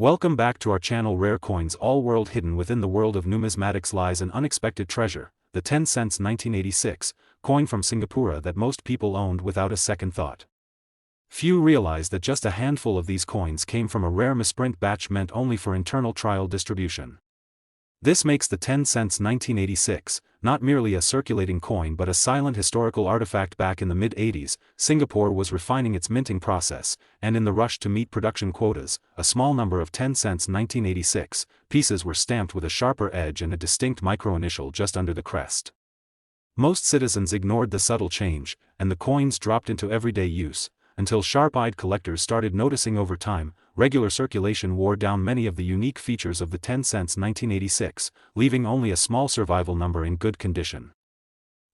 Welcome back to our channel. Rare coins. All world. Hidden within the world of numismatics lies an unexpected treasure, the 10 cents 1986 coin from Singapore that most people owned without a second thought. Few realize that just a handful of these coins came from a rare misprint batch meant only for internal trial distribution. This makes the 10 cents 1986 not merely a circulating coin but a silent historical artifact. Back in the mid-80s, Singapore was refining its minting process, and in the rush to meet production quotas, a small number of 10 cents 1986 pieces were stamped with a sharper edge and a distinct micro-initial just under the crest. Most citizens ignored the subtle change, and the coins dropped into everyday use, until sharp-eyed collectors started noticing. Over time, regular circulation wore down many of the unique features of the 10 cents 1986, leaving only a small survival number in good condition.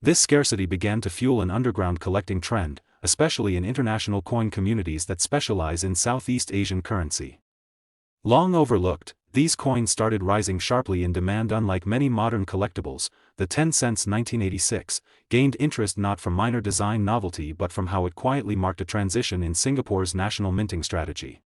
This scarcity began to fuel an underground collecting trend, especially in international coin communities that specialize in Southeast Asian currency. Long overlooked, these coins started rising sharply in demand. Unlike many modern collectibles, the 10 cents 1986 gained interest not from minor design novelty but from how it quietly marked a transition in Singapore's national minting strategy.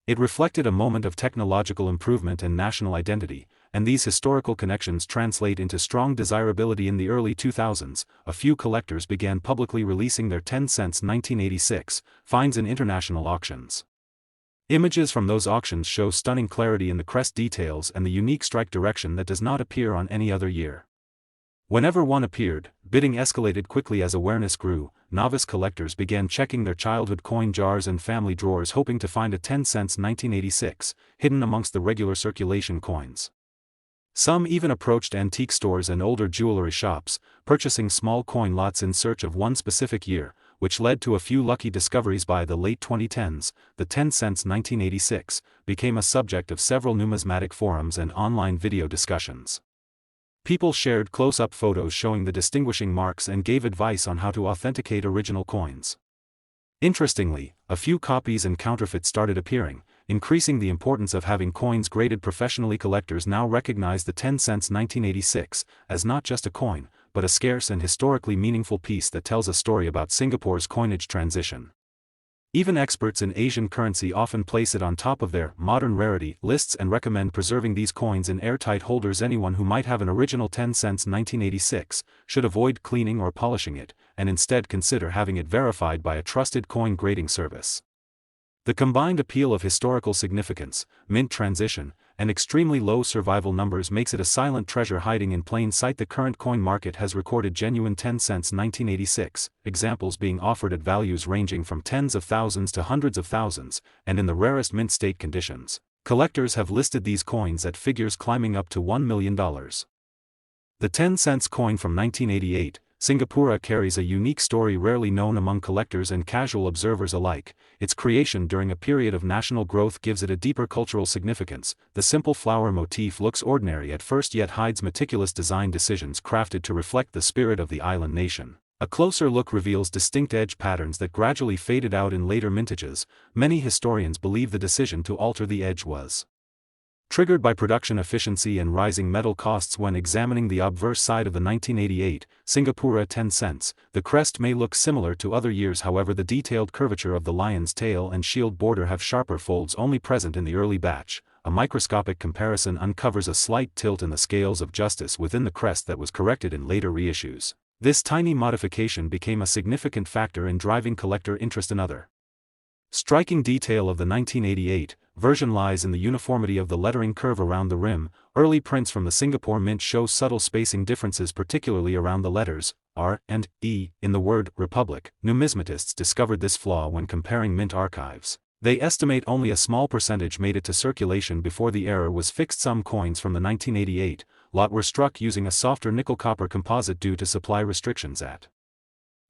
It reflected a moment of technological improvement and national identity, and these historical connections translate into strong desirability. In the early 2000s, a few collectors began publicly releasing their 10 cents 1986 finds in international auctions. Images from those auctions show stunning clarity in the crest details and the unique strike direction that does not appear on any other year. Whenever one appeared, bidding escalated quickly. As awareness grew, novice collectors began checking their childhood coin jars and family drawers hoping to find a 10 cents 1986 hidden amongst the regular circulation coins. Some even approached antique stores and older jewelry shops, purchasing small coin lots in search of one specific year, which led to a few lucky discoveries. By the late 2010s, the 10 cents 1986 became a subject of several numismatic forums and online video discussions. People shared close-up photos showing the distinguishing marks and gave advice on how to authenticate original coins. Interestingly, a few copies and counterfeits started appearing, increasing the importance of having coins graded professionally. Collectors now recognize the 10 cents 1986 as not just a coin, but a scarce and historically meaningful piece that tells a story about Singapore's coinage transition. Even experts in Asian currency often place it on top of their modern rarity lists and recommend preserving these coins in airtight holders. Anyone who might have an original 10 cents 1986 should avoid cleaning or polishing it, and instead consider having it verified by a trusted coin grading service. The combined appeal of historical significance, mint transition, and extremely low survival numbers makes it a silent treasure hiding in plain sight. The current coin market has recorded genuine 10 cents 1986 examples being offered at values ranging from tens of thousands to hundreds of thousands, and in the rarest mint state conditions. Collectors have listed these coins at figures climbing up to $1 million. The 10 cents coin from 1988, Singapore, carries a unique story rarely known among collectors and casual observers alike. Its creation during a period of national growth gives it a deeper cultural significance. The simple flower motif looks ordinary at first yet hides meticulous design decisions crafted to reflect the spirit of the island nation. A closer look reveals distinct edge patterns that gradually faded out in later mintages. Many historians believe the decision to alter the edge was triggered by production efficiency and rising metal costs. When examining the obverse side of the 1988 Singapore 10 cents, the crest may look similar to other years. However, the detailed curvature of the lion's tail and shield border have sharper folds only present in the early batch. A microscopic comparison uncovers a slight tilt in the scales of justice within the crest that was corrected in later reissues. This tiny modification became a significant factor in driving collector interest. Another striking detail of the 1988 version lies in the uniformity of the lettering curve around the rim. Early prints from the Singapore Mint show subtle spacing differences, particularly around the letters R and E in the word Republic. Numismatists discovered this flaw when comparing mint archives. They estimate only a small percentage made it to circulation before the error was fixed. Some coins from the 1988 lot were struck using a softer nickel-copper composite due to supply restrictions at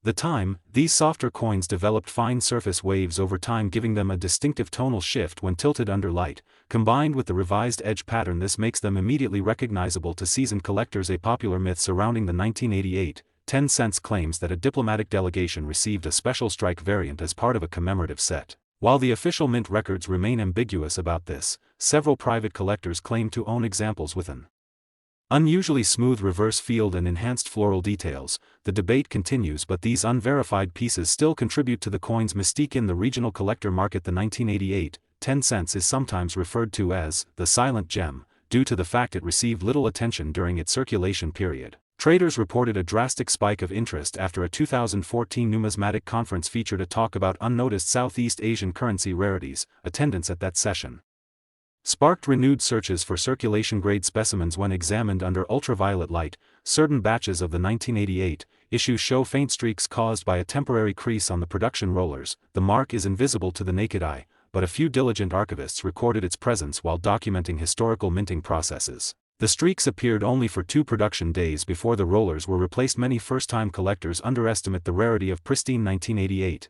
the time. These softer coins developed fine surface waves over time, giving them a distinctive tonal shift when tilted under light. Combined with the revised edge pattern, this makes them immediately recognizable to seasoned collectors. A popular myth surrounding the 1988 10 cents claims that a diplomatic delegation received a special strike variant as part of a commemorative set. While the official mint records remain ambiguous about this, several private collectors claim to own examples with an unusually smooth reverse field and enhanced floral details. The debate continues, but these unverified pieces still contribute to the coin's mystique in the regional collector market. The 1988 10 cents is sometimes referred to as the silent gem, due to the fact it received little attention during its circulation period. Traders reported a drastic spike of interest after a 2014 numismatic conference featured a talk about unnoticed Southeast Asian currency rarities. Attendance at that session sparked renewed searches for circulation-grade specimens when examined under ultraviolet light. Certain batches of the 1988 issue show faint streaks caused by a temporary crease on the production rollers. The mark is invisible to the naked eye, but a few diligent archivists recorded its presence while documenting historical minting processes. The streaks appeared only for 2 production days before the rollers were replaced. Many first-time collectors underestimate the rarity of pristine 1988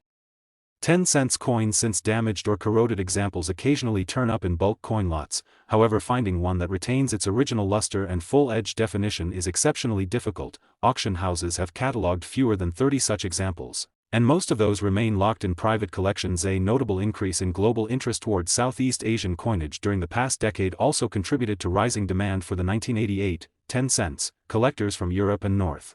10 cents coins, since damaged or corroded examples occasionally turn up in bulk coin lots. However, finding one that retains its original luster and full-edge definition is exceptionally difficult. Auction houses have catalogued fewer than 30 such examples, and most of those remain locked in private collections. A notable increase in global interest towards Southeast Asian coinage during the past decade also contributed to rising demand for the 1988 10 cents. Collectors from Europe and North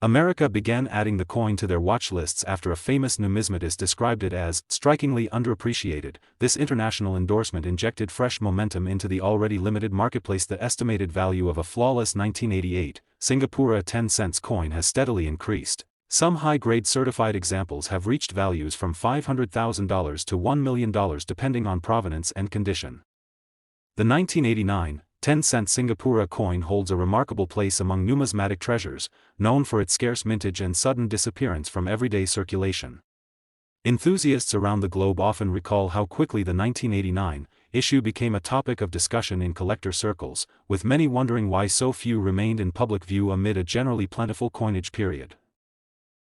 America began adding the coin to their watch lists after a famous numismatist described it as strikingly underappreciated. This international endorsement injected fresh momentum into the already limited marketplace. The estimated value of a flawless 1988 singapura 10 cents coin has steadily increased. Some high-grade certified examples have reached values from $500,000 to $1 million depending on provenance and condition. The 1989 10 cent Singapura coin holds a remarkable place among numismatic treasures, known for its scarce mintage and sudden disappearance from everyday circulation. Enthusiasts around the globe often recall how quickly the 1989 issue became a topic of discussion in collector circles, with many wondering why so few remained in public view amid a generally plentiful coinage period.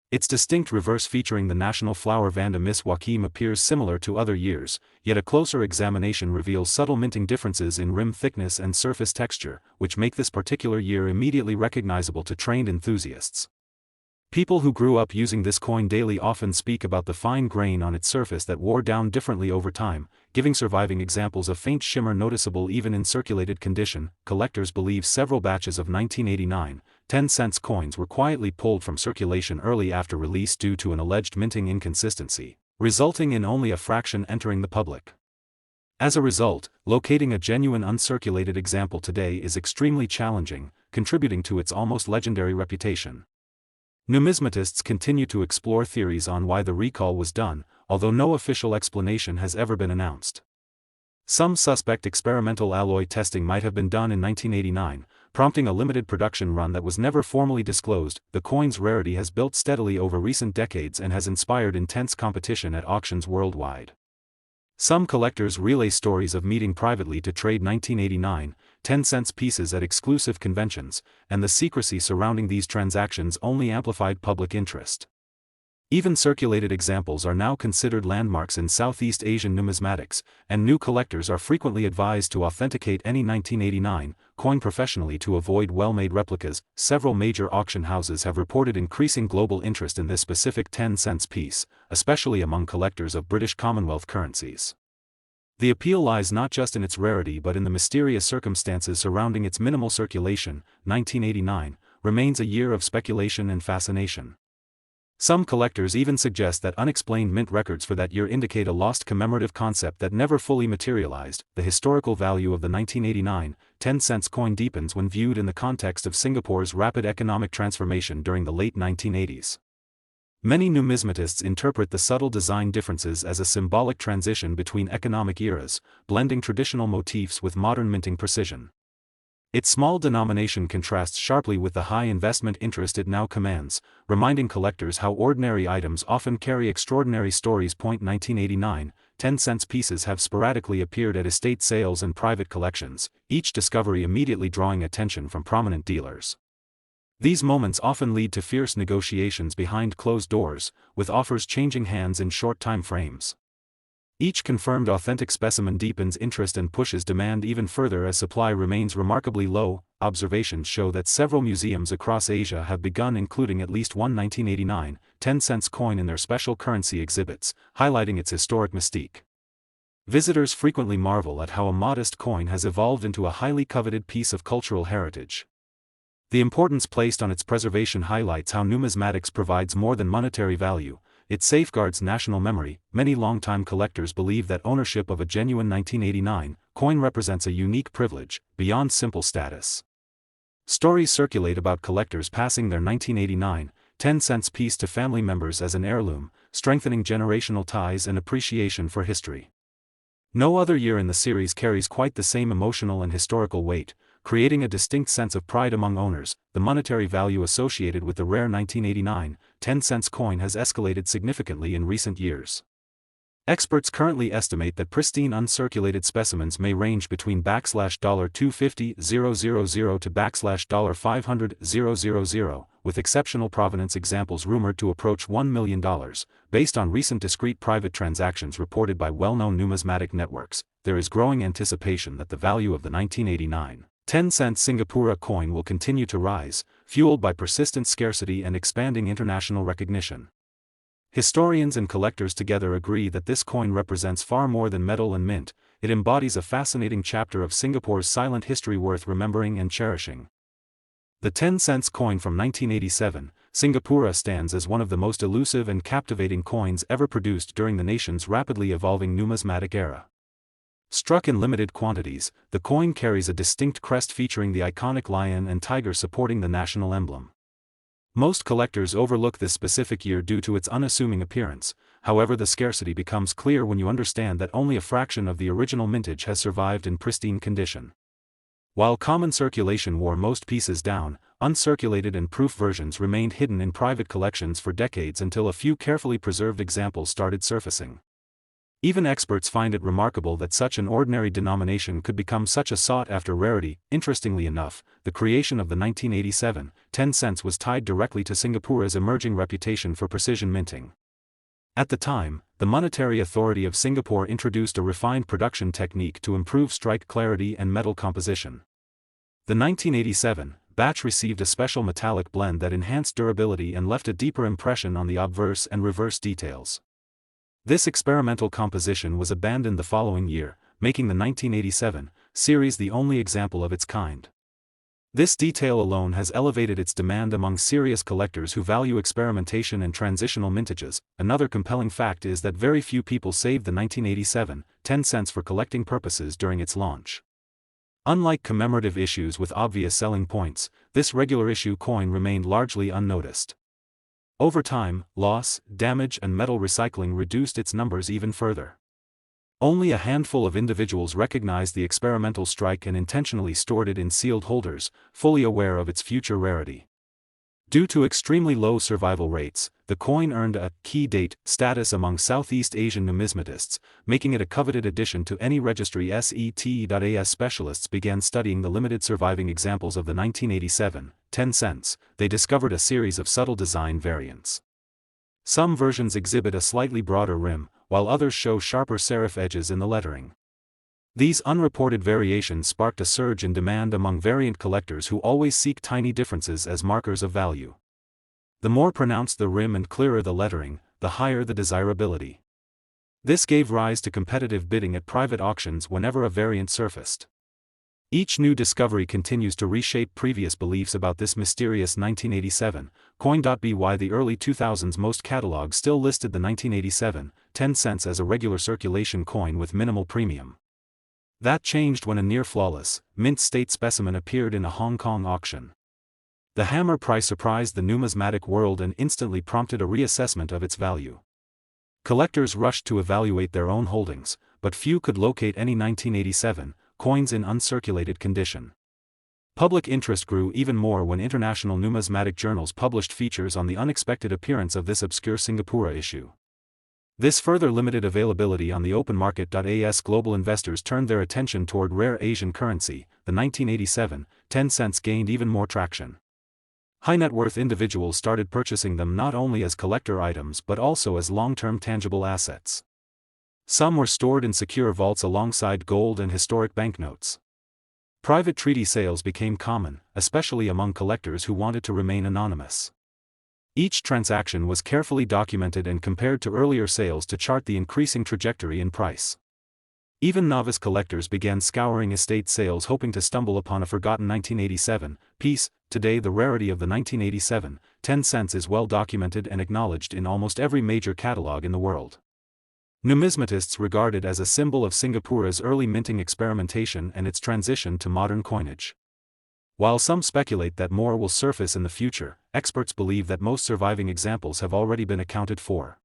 Its distinct reverse featuring the national flower Vanda Miss Joaquim appears similar to other years, yet a closer examination reveals subtle minting differences in rim thickness and surface texture, which make this particular year immediately recognizable to trained enthusiasts. People who grew up using this coin daily often speak about the fine grain on its surface that wore down differently over time, giving surviving examples of faint shimmer noticeable even in circulated condition. Collectors believe several batches of 1989 10 cents coins were quietly pulled from circulation early after release due to an alleged minting inconsistency, resulting in only a fraction entering the public. As a result, locating a genuine uncirculated example today is extremely challenging, contributing to its almost legendary reputation. Numismatists continue to explore theories on why the recall was done, although no official explanation has ever been announced. Some suspect experimental alloy testing might have been done in 1989, prompting a limited production run that was never formally disclosed. The coin's rarity has built steadily over recent decades and has inspired intense competition at auctions worldwide. Some collectors relay stories of meeting privately to trade 1989 10 cents pieces at exclusive conventions, and the secrecy surrounding these transactions only amplified public interest. Even circulated examples are now considered landmarks in Southeast Asian numismatics, and new collectors are frequently advised to authenticate any 1989 coin professionally to avoid well-made replicas. Several major auction houses have reported increasing global interest in this specific 10 cents piece, especially among collectors of British Commonwealth currencies. The appeal lies not just in its rarity but in the mysterious circumstances surrounding its minimal circulation. 1989 remains a year of speculation and fascination. Some collectors even suggest that unexplained mint records for that year indicate a lost commemorative concept that never fully materialized. The historical value of the 1989 10 cents coin deepens when viewed in the context of Singapore's rapid economic transformation during the late 1980s. Many numismatists interpret the subtle design differences as a symbolic transition between economic eras, blending traditional motifs with modern minting precision. Its small denomination contrasts sharply with the high investment interest it now commands, reminding collectors how ordinary items often carry extraordinary stories. 1989 10 cents pieces have sporadically appeared at estate sales and private collections, each discovery immediately drawing attention from prominent dealers. These moments often lead to fierce negotiations behind closed doors, with offers changing hands in short time frames. Each confirmed authentic specimen deepens interest and pushes demand even further as supply remains remarkably low. Observations show that several museums across Asia have begun including at least one 1989 10 cents coin in their special currency exhibits, highlighting its historic mystique. Visitors frequently marvel at how a modest coin has evolved into a highly coveted piece of cultural heritage. The importance placed on its preservation highlights how numismatics provides more than monetary value. it safeguards national memory. Many longtime collectors believe that ownership of a genuine 1989 coin represents a unique privilege, beyond simple status. Stories circulate about collectors passing their 1989 10-cent piece to family members as an heirloom, strengthening generational ties and appreciation for history. No other year in the series carries quite the same emotional and historical weight, creating a distinct sense of pride among owners. The monetary value associated with the rare 1989 10-cent coin has escalated significantly in recent years. Experts currently estimate that pristine uncirculated specimens may range between $250,000 to $500,000, with exceptional provenance examples rumored to approach $1 million. Based on recent discrete private transactions reported by well-known numismatic networks, there is growing anticipation that the value of the 1989 10-cent Singapura coin will continue to rise, fueled by persistent scarcity and expanding international recognition. Historians and collectors together agree that this coin represents far more than metal and mint. It embodies a fascinating chapter of Singapore's silent history worth remembering and cherishing. The 10-cent coin from 1987, Singapura stands as one of the most elusive and captivating coins ever produced during the nation's rapidly evolving numismatic era. Struck in limited quantities, the coin carries a distinct crest featuring the iconic lion and tiger supporting the national emblem. Most collectors overlook this specific year due to its unassuming appearance. However, the scarcity becomes clear when you understand that only a fraction of the original mintage has survived in pristine condition. While common circulation wore most pieces down, uncirculated and proof versions remained hidden in private collections for decades until a few carefully preserved examples started surfacing. Even experts find it remarkable that such an ordinary denomination could become such a sought-after rarity. Interestingly enough, the creation of the 1987 10 cents was tied directly to Singapura's emerging reputation for precision minting. At the time, the Monetary Authority of Singapore introduced a refined production technique to improve strike clarity and metal composition. The 1987 batch received a special metallic blend that enhanced durability and left a deeper impression on the obverse and reverse details. This experimental composition was abandoned the following year, making the 1987 series the only example of its kind. This detail alone has elevated its demand among serious collectors who value experimentation and transitional mintages. Another compelling fact is that very few people saved the 1987 10 cents for collecting purposes during its launch. Unlike commemorative issues with obvious selling points, this regular issue coin remained largely unnoticed. Over time, loss, damage and metal recycling reduced its numbers even further. Only a handful of individuals recognized the experimental strike and intentionally stored it in sealed holders, fully aware of its future rarity. Due to extremely low survival rates, the coin earned a key date status among Southeast Asian numismatists, making it a coveted addition to any registry. SET.AS specialists began studying the limited surviving examples of the 1987 10 cents. They discovered a series of subtle design variants. Some versions exhibit a slightly broader rim, while others show sharper serif edges in the lettering. These unreported variations sparked a surge in demand among variant collectors who always seek tiny differences as markers of value. The more pronounced the rim and clearer the lettering, the higher the desirability. This gave rise to competitive bidding at private auctions whenever a variant surfaced. Each new discovery continues to reshape previous beliefs about this mysterious 1987 coin. By the early 2000s, most catalogs still listed the 1987 10 cents as a regular circulation coin with minimal premium. That changed when a near-flawless, mint-state specimen appeared in a Hong Kong auction. The hammer price surprised the numismatic world and instantly prompted a reassessment of its value. Collectors rushed to evaluate their own holdings, but few could locate any 1987 coins in uncirculated condition. Public interest grew even more when international numismatic journals published features on the unexpected appearance of this obscure Singapura issue. This further limited availability on the open market. As global investors turned their attention toward rare Asian currency, the 1987 10 cents gained even more traction. High-net-worth individuals started purchasing them not only as collector items but also as long-term tangible assets. Some were stored in secure vaults alongside gold and historic banknotes. Private treaty sales became common, especially among collectors who wanted to remain anonymous. Each transaction was carefully documented and compared to earlier sales to chart the increasing trajectory in price. Even novice collectors began scouring estate sales hoping to stumble upon a forgotten 1987 piece. today the rarity of the 1987 10 cents is well documented and acknowledged in almost every major catalog in the world. Numismatists regard it as a symbol of Singapura's early minting experimentation and its transition to modern coinage. While some speculate that more will surface in the future, experts believe that most surviving examples have already been accounted for.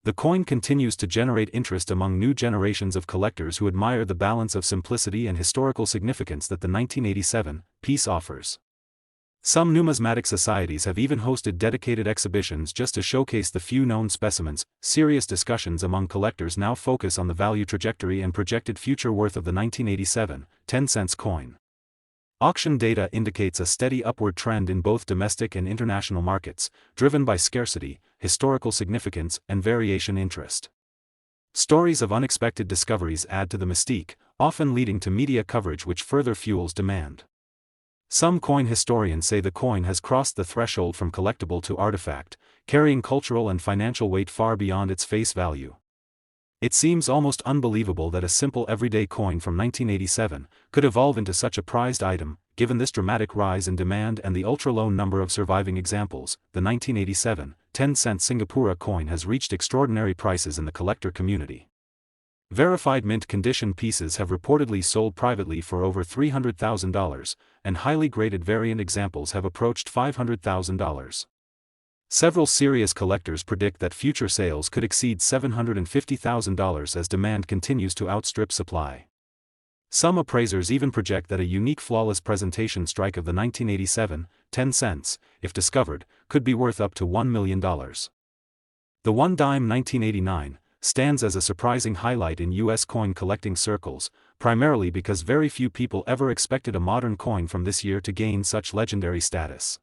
The coin continues to generate interest among new generations of collectors who admire the balance of simplicity and historical significance that the 1987 piece offers. Some numismatic societies have even hosted dedicated exhibitions just to showcase the few known specimens. Serious discussions among collectors now focus on the value trajectory and projected future worth of the 1987 10 cents coin. Auction data indicates a steady upward trend in both domestic and international markets, driven by scarcity, historical significance, and variation interest. Stories of unexpected discoveries add to the mystique, often leading to media coverage which further fuels demand. Some coin historians say the coin has crossed the threshold from collectible to artifact, carrying cultural and financial weight far beyond its face value. It seems almost unbelievable that a simple everyday coin from 1987 could evolve into such a prized item, given this dramatic rise in demand and the ultra-low number of surviving examples. The 1987 10-cent Singapura coin has reached extraordinary prices in the collector community. Verified mint condition pieces have reportedly sold privately for over $300,000, and highly graded variant examples have approached $500,000. Several serious collectors predict that future sales could exceed $750,000 as demand continues to outstrip supply. Some appraisers even project that a unique flawless presentation strike of the 1987 10 cents, if discovered, could be worth up to $1 million. The one-dime 1989 stands as a surprising highlight in U.S. coin collecting circles, primarily because very few people ever expected a modern coin from this year to gain such legendary status.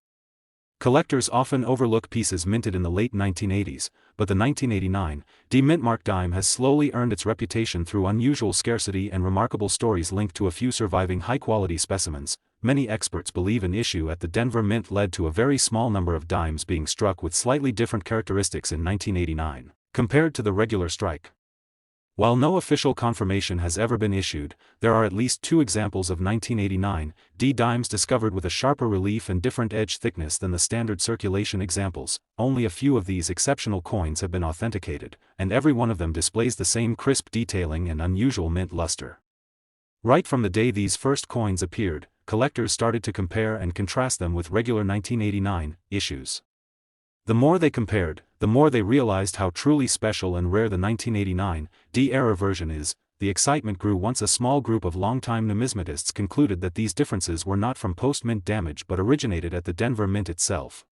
Collectors often overlook pieces minted in the late 1980s, but the 1989 D Mintmark dime has slowly earned its reputation through unusual scarcity and remarkable stories linked to a few surviving high-quality specimens. Many experts believe an issue at the Denver Mint led to a very small number of dimes being struck with slightly different characteristics in 1989, compared to the regular strike. While no official confirmation has ever been issued, there are at least two examples of 1989 D dimes discovered with a sharper relief and different edge thickness than the standard circulation examples. Only a few of these exceptional coins have been authenticated, and every one of them displays the same crisp detailing and unusual mint luster. Right from the day these first coins appeared, collectors started to compare and contrast them with regular 1989 issues. The more they compared, the more they realized how truly special and rare the 1989 D-era version is. The excitement grew once a small group of longtime numismatists concluded that these differences were not from post-mint damage but originated at the Denver Mint itself.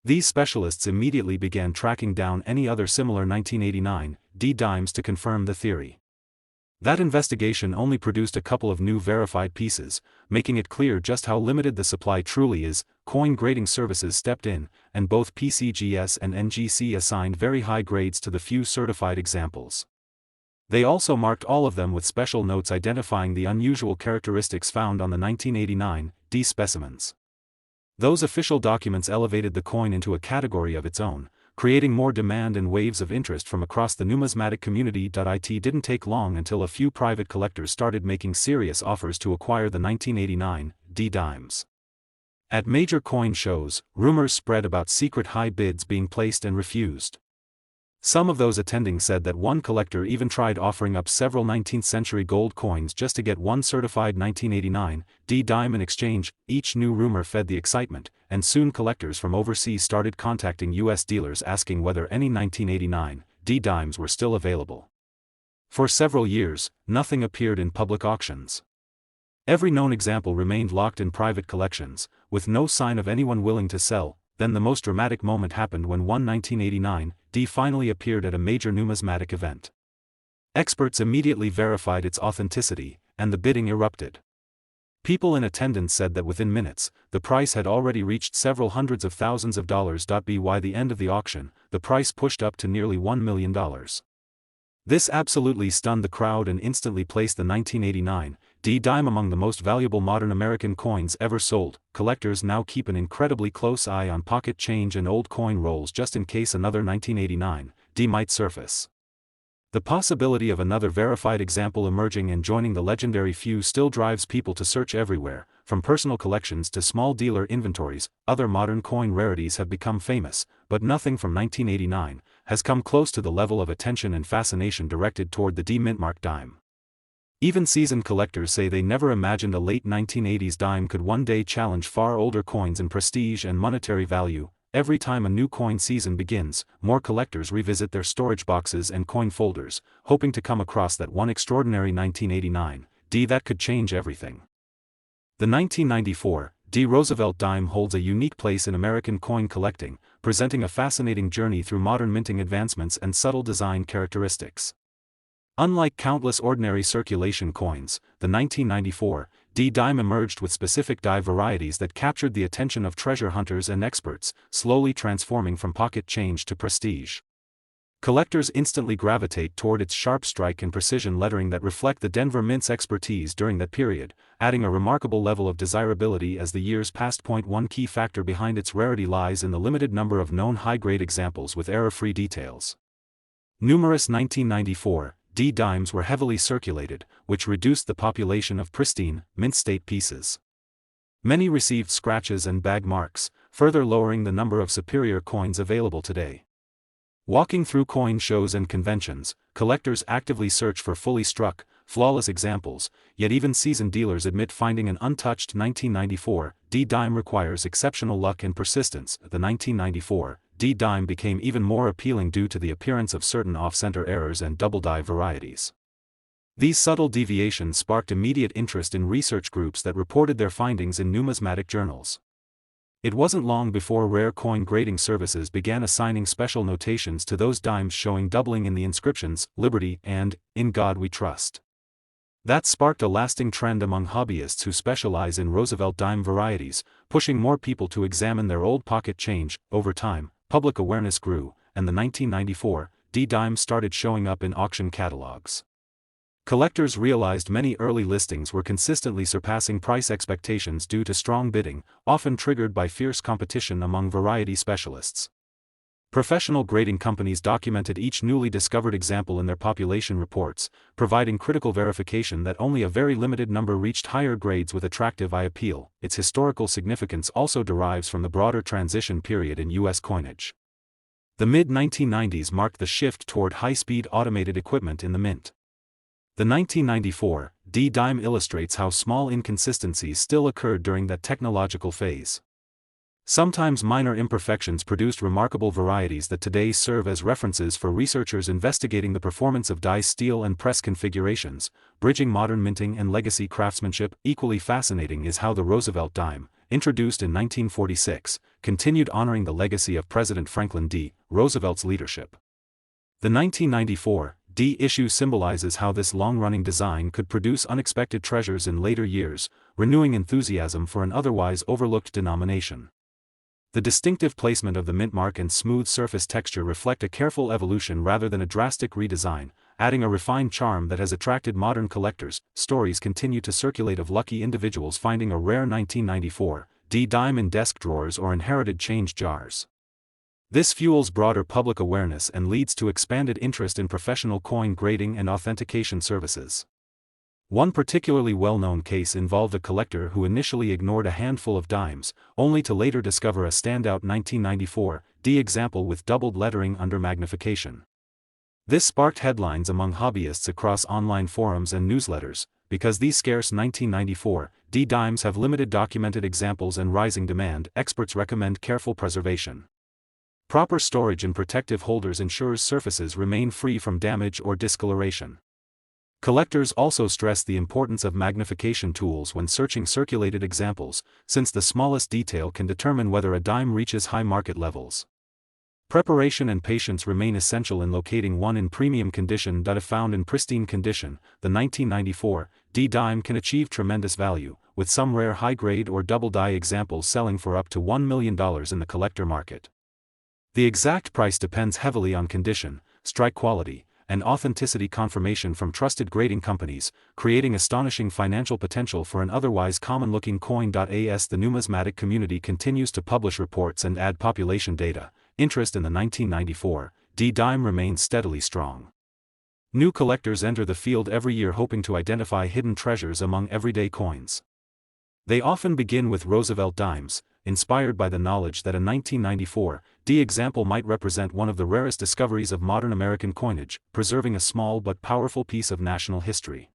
These specialists immediately began tracking down any other similar 1989 D dimes to confirm the theory. That investigation only produced a couple of new verified pieces, making it clear just how limited the supply truly is. Coin grading services stepped in, and both PCGS and NGC assigned very high grades to the few certified examples. They also marked all of them with special notes identifying the unusual characteristics found on the 1989 D specimens. Those official documents elevated the coin into a category of its own, creating more demand and waves of interest from across the numismatic community. It didn't take long until a few private collectors started making serious offers to acquire the 1989 D dimes. At major coin shows, rumors spread about secret high bids being placed and refused. Some of those attending said that one collector even tried offering up several 19th century gold coins just to get one certified 1989 D dime in exchange. Each new rumor fed the excitement, and soon collectors from overseas started contacting U.S. dealers asking whether any 1989 D dimes were still available. For several years, nothing appeared in public auctions. Every known example remained locked in private collections, with no sign of anyone willing to sell. Then the most dramatic moment happened when one 1989 D finally appeared at a major numismatic event. Experts immediately verified its authenticity, and the bidding erupted. People in attendance said that within minutes, the price had already reached several hundreds of thousands of dollars. By the end of the auction, the price pushed up to nearly $1 million. This absolutely stunned the crowd and instantly placed the 1989 D dime among the most valuable modern American coins ever sold. Collectors now keep an incredibly close eye on pocket change and old coin rolls just in case another 1989 D might surface. The possibility of another verified example emerging and joining the legendary few still drives people to search everywhere, from personal collections to small dealer inventories, other modern coin rarities have become famous, but nothing from 1989 has come close to the level of attention and fascination directed toward the D mintmark dime. Even seasoned collectors say they never imagined a late 1980s dime could one day challenge far older coins in prestige and monetary value. Every time a new coin season begins, more collectors revisit their storage boxes and coin folders, hoping to come across that one extraordinary 1989 D that could change everything. The 1994 D Roosevelt dime holds a unique place in American coin collecting, presenting a fascinating journey through modern minting advancements and subtle design characteristics. Unlike countless ordinary circulation coins, the 1994 D dime emerged with specific die varieties that captured the attention of treasure hunters and experts, slowly transforming from pocket change to prestige. Collectors instantly gravitate toward its sharp strike and precision lettering that reflect the Denver Mint's expertise during that period, adding a remarkable level of desirability as the years passed. One key factor behind its rarity lies in the limited number of known high-grade examples with error-free details. Numerous 1994 D dimes were heavily circulated, which reduced the population of pristine, mint-state pieces. Many received scratches and bag marks, further lowering the number of superior coins available today. Walking through coin shows and conventions, collectors actively search for fully struck, flawless examples, yet even seasoned dealers admit finding an untouched 1994 D dime requires exceptional luck and persistence. The 1994 D dime became even more appealing due to the appearance of certain off-center errors and double die varieties. These subtle deviations sparked immediate interest in research groups that reported their findings in numismatic journals. It wasn't long before rare coin grading services began assigning special notations to those dimes showing doubling in the inscriptions, "Liberty" and "In God We Trust." That sparked a lasting trend among hobbyists who specialize in Roosevelt dime varieties, pushing more people to examine their old pocket change. Over time, public awareness grew, and the 1994 D dime started showing up in auction catalogs. Collectors realized many early listings were consistently surpassing price expectations due to strong bidding, often triggered by fierce competition among variety specialists. Professional grading companies documented each newly discovered example in their population reports, providing critical verification that only a very limited number reached higher grades with attractive eye appeal. Its historical significance also derives from the broader transition period in U.S. coinage. The mid-1990s marked the shift toward high-speed automated equipment in the mint. The 1994 D dime illustrates how small inconsistencies still occurred during that technological phase. Sometimes minor imperfections produced remarkable varieties that today serve as references for researchers investigating the performance of die steel and press configurations, bridging modern minting and legacy craftsmanship. Equally fascinating is how the Roosevelt dime, introduced in 1946, continued honoring the legacy of President Franklin D. Roosevelt's leadership. The 1994 D issue symbolizes how this long-running design could produce unexpected treasures in later years, renewing enthusiasm for an otherwise overlooked denomination. The distinctive placement of the mintmark and smooth surface texture reflect a careful evolution rather than a drastic redesign, adding a refined charm that has attracted modern collectors. Stories continue to circulate of lucky individuals finding a rare 1994 D dime in desk drawers or inherited change jars. This fuels broader public awareness and leads to expanded interest in professional coin grading and authentication services. One particularly well-known case involved a collector who initially ignored a handful of dimes, only to later discover a standout 1994 D example with doubled lettering under magnification. This sparked headlines among hobbyists across online forums and newsletters, because these scarce 1994 D dimes have limited documented examples and rising demand. Experts recommend careful preservation. Proper storage in protective holders ensures surfaces remain free from damage or discoloration. Collectors also stress the importance of magnification tools when searching circulated examples, since the smallest detail can determine whether a dime reaches high market levels. Preparation and patience remain essential in locating one in premium condition. If found in pristine condition, the 1994 D dime can achieve tremendous value, with some rare high-grade or double die examples selling for up to $1 million in the collector market. The exact price depends heavily on condition, strike quality, and authenticity confirmation from trusted grading companies, creating astonishing financial potential for an otherwise common-looking coin. As the numismatic community continues to publish reports and add population data, interest in the 1994 D dime remains steadily strong. New collectors enter the field every year hoping to identify hidden treasures among everyday coins. They often begin with Roosevelt dimes, inspired by the knowledge that a 1994 D example might represent one of the rarest discoveries of modern American coinage, preserving a small but powerful piece of national history.